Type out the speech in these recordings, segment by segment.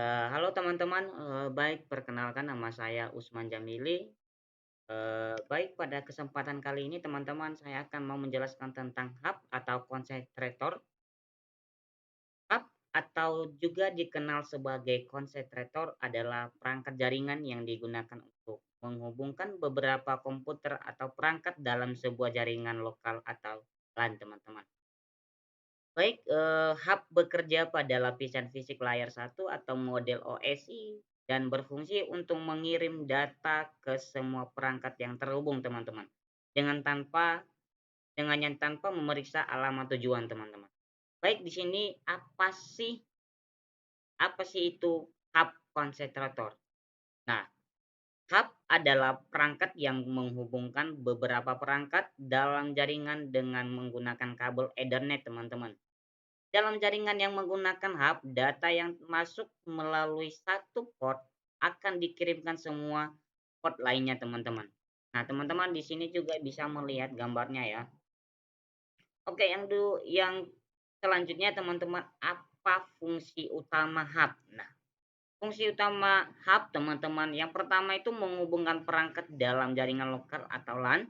Halo teman-teman, baik perkenalkan nama saya Usman Jamili. Baik pada kesempatan kali ini teman-teman saya akan mau menjelaskan tentang hub atau konsentrator. Hub atau juga dikenal sebagai konsentrator adalah perangkat jaringan yang digunakan untuk menghubungkan beberapa komputer atau perangkat dalam sebuah jaringan lokal atau LAN teman-teman. Baik, hub bekerja pada lapisan fisik layar satu atau model OSI dan berfungsi untuk mengirim data ke semua perangkat yang terhubung, teman-teman. Dengan tanpa tanpa memeriksa alamat tujuan, teman-teman. Baik, di sini apa sih itu hub konsentrator? Nah, hub adalah perangkat yang menghubungkan beberapa perangkat dalam jaringan dengan menggunakan kabel Ethernet, teman-teman. Dalam jaringan yang menggunakan hub, data yang masuk melalui satu port akan dikirimkan semua port lainnya, teman-teman. Nah, teman-teman di sini juga bisa melihat gambarnya ya. Oke, yang selanjutnya teman-teman, apa fungsi utama hub? Nah, fungsi utama hub teman-teman, yang pertama itu menghubungkan perangkat dalam jaringan lokal atau LAN,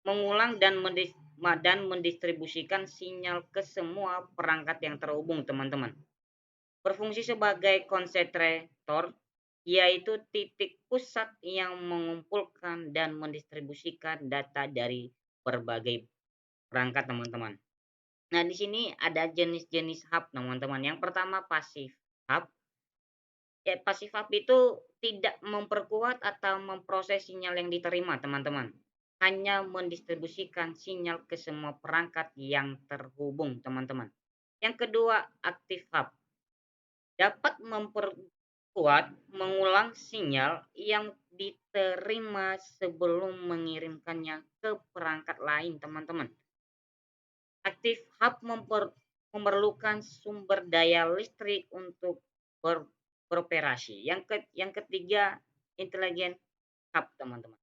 mengulang dan mendistribusikan sinyal ke semua perangkat yang terhubung, teman-teman. Berfungsi sebagai konsentrator, yaitu titik pusat yang mengumpulkan dan mendistribusikan data dari berbagai perangkat, teman-teman. Nah, di sini ada jenis-jenis hub, teman-teman. Yang pertama pasif hub. Ya, pasif hub itu tidak memperkuat atau memproses sinyal yang diterima, teman-teman. Hanya mendistribusikan sinyal ke semua perangkat yang terhubung, teman-teman. Yang kedua, aktif hub. Dapat memperkuat, mengulang sinyal yang diterima sebelum mengirimkannya ke perangkat lain, teman-teman. Aktif hub memerlukan sumber daya listrik untuk beroperasi. Yang ketiga, intelijen hub, teman-teman.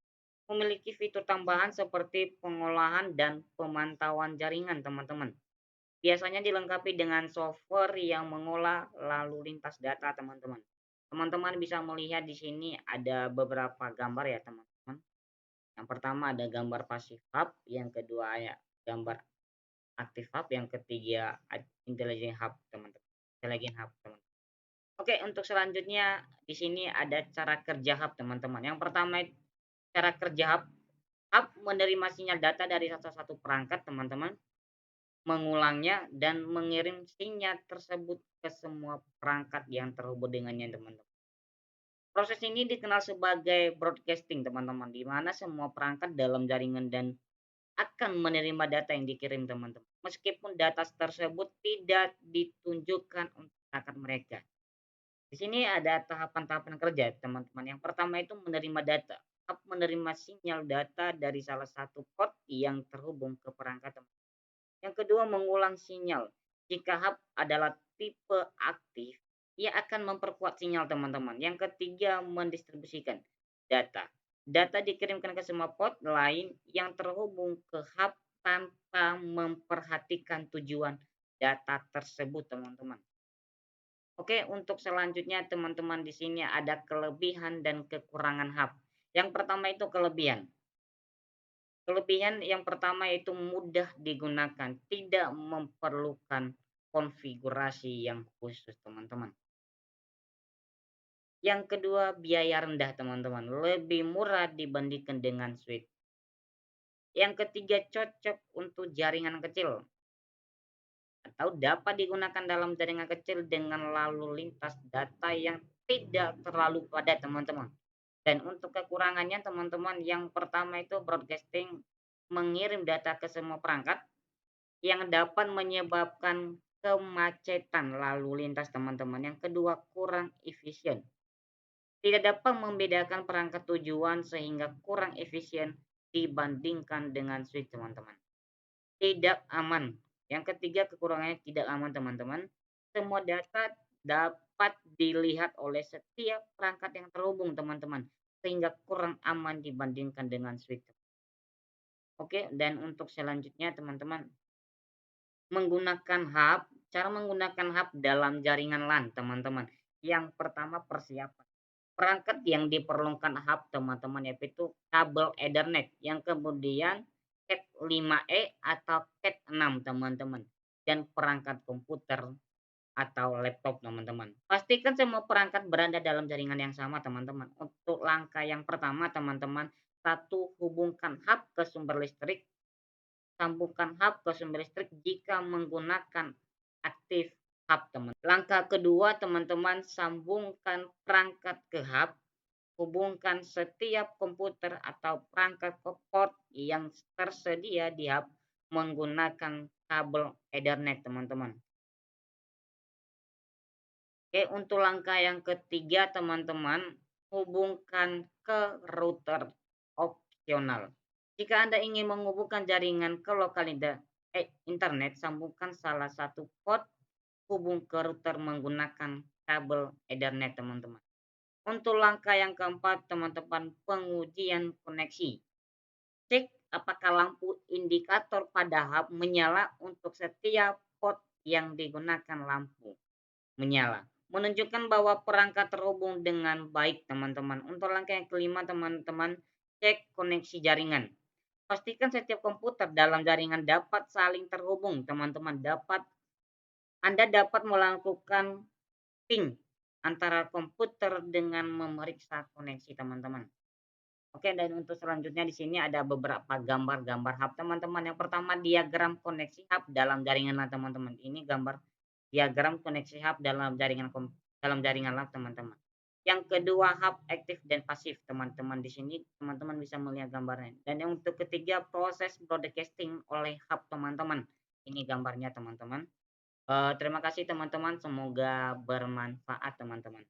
Memiliki fitur tambahan seperti pengolahan dan pemantauan jaringan, teman-teman. Biasanya dilengkapi dengan software yang mengolah lalu lintas data, teman-teman. Teman-teman bisa melihat di sini ada beberapa gambar ya, teman-teman. Yang pertama ada gambar pasif hub, yang kedua ya gambar aktif hub, yang ketiga intelligent hub, teman-teman. Intelligent hub, teman. Oke, untuk selanjutnya di sini ada cara kerja hub, teman-teman. Yang pertama cara kerja hub. Hub menerima sinyal data dari satu perangkat, teman-teman, mengulangnya dan mengirim sinyal tersebut ke semua perangkat yang terhubung dengannya, teman-teman. Proses ini dikenal sebagai broadcasting, teman-teman, di mana semua perangkat dalam jaringan dan akan menerima data yang dikirim, teman-teman. Meskipun data tersebut tidak ditunjukkan untuk perangkat mereka. Di sini ada tahapan-tahapan kerja, teman-teman. Yang pertama itu menerima data. Hub menerima sinyal data dari salah satu port yang terhubung ke perangkat, teman. Yang kedua, mengulang sinyal. Jika hub adalah tipe aktif, ia akan memperkuat sinyal, teman-teman. Yang ketiga, mendistribusikan data. Data dikirimkan ke semua port lain yang terhubung ke hub tanpa memperhatikan tujuan data tersebut, teman-teman. Oke, untuk selanjutnya teman-teman di sini ada kelebihan dan kekurangan hub. Yang pertama itu kelebihan. Kelebihan yang pertama itu mudah digunakan, tidak memerlukan konfigurasi yang khusus, teman-teman. Yang kedua, biaya rendah, teman-teman, lebih murah dibandingkan dengan switch. Yang ketiga, cocok untuk jaringan kecil atau dapat digunakan dalam jaringan kecil dengan lalu lintas data yang tidak terlalu padat, teman-teman. Dan untuk kekurangannya, teman-teman, yang pertama itu broadcasting, mengirim data ke semua perangkat yang dapat menyebabkan kemacetan lalu lintas, teman-teman. Yang kedua, kurang efisien. Tidak dapat membedakan perangkat tujuan sehingga kurang efisien dibandingkan dengan switch, teman-teman. Tidak aman. Yang ketiga, kekurangannya tidak aman, teman-teman. Semua data dapat dilihat oleh setiap perangkat yang terhubung, teman-teman, sehingga kurang aman dibandingkan dengan switch. Oke, dan untuk selanjutnya, teman-teman, cara menggunakan hub dalam jaringan LAN, teman-teman. Yang pertama persiapan. Perangkat yang diperlukan hub teman-teman yaitu kabel Ethernet yang kemudian Cat5e atau Cat6 teman-teman, dan perangkat komputer atau laptop teman-teman. Pastikan semua perangkat berada dalam jaringan yang sama teman-teman. Untuk langkah yang pertama teman-teman, satu, hubungkan hub ke sumber listrik. Sambungkan hub ke sumber listrik jika menggunakan aktif hub teman. Langkah kedua teman-teman, sambungkan perangkat ke hub. Hubungkan setiap komputer atau perangkat ke port yang tersedia di hub menggunakan kabel Ethernet teman-teman. Oke, untuk langkah yang ketiga teman-teman, hubungkan ke router opsional. Jika Anda ingin menghubungkan jaringan ke lokal internet, sambungkan salah satu port hubung ke router menggunakan kabel Ethernet teman-teman. Untuk langkah yang keempat teman-teman, pengujian koneksi. Cek apakah lampu indikator pada hub menyala untuk setiap port yang digunakan lampu menyala, menunjukkan bahwa perangkat terhubung dengan baik teman-teman. Untuk langkah yang kelima teman-teman, cek koneksi jaringan. Pastikan setiap komputer dalam jaringan dapat saling terhubung teman-teman. Anda dapat melakukan ping antara komputer dengan memeriksa koneksi teman-teman. Oke, dan untuk selanjutnya di sini ada beberapa gambar-gambar hub teman-teman. Yang pertama, diagram koneksi hub dalam jaringan LAN teman-teman. Ini gambar diagram koneksi hub dalam jaringan LAN teman-teman. Yang kedua, hub aktif dan pasif teman-teman. Di sini teman-teman bisa melihat gambarnya. Dan yang untuk ketiga, proses broadcasting oleh hub teman-teman. Ini gambarnya teman-teman. Terima kasih teman-teman, semoga bermanfaat teman-teman.